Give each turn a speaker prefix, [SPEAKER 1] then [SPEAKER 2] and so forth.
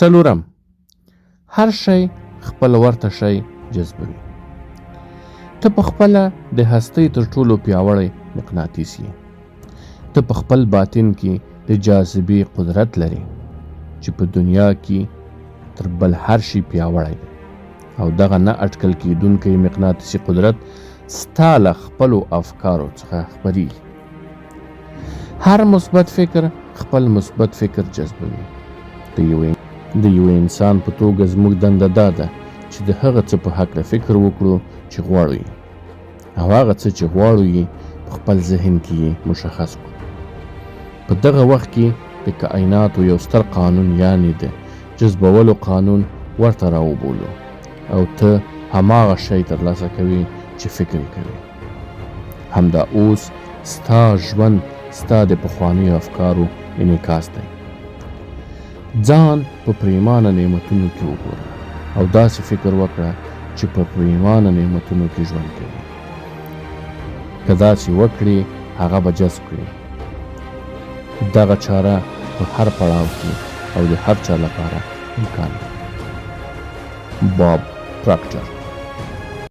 [SPEAKER 1] څلورم، هر شی خپل ورته شی جذبوي. ته په خپله د هستۍ تر ټولو پیاوړی مقناطیس یې. ته په خپل باطن کې د جاذبې قدرت لري چې په دنیا کې تر بل هر شي پیاوړی دی، او دغه نه اټکل کېدونکی مقناطیسي قدرت ستا له خپلو افکارو څخه خپریږي. هر مثبت فکر خپل مثبت فکر جذبوي. د یو انسان په توګه زموږ دنده دا ده چې د هغه څه په هکله فکر وکړو چې غواړو یې، او هغه څه چې غواړو یې په خپل ذهن کې یې مشخص کړو. په دغه وخت کې د کائناتو یو ستر قانون یعنې د جذبولو قانون ورته راوبولو، او ته هماغه شی ترلاسه کوي چې فکر کوي. همدا اوس ستا ژوند ستا د پخوانیو افکارو انعکاس دی. ځان په پریمانه نعمتونو کې وګوره او داسې فکر وکړه چې په پریمانه نعمتونو کې ژوند کوي. که داسې وکړي هغه به جذب کړي. دغه چاره په هر پړاو کې او د هر چا لپاره امکان لري. باب پراکټر.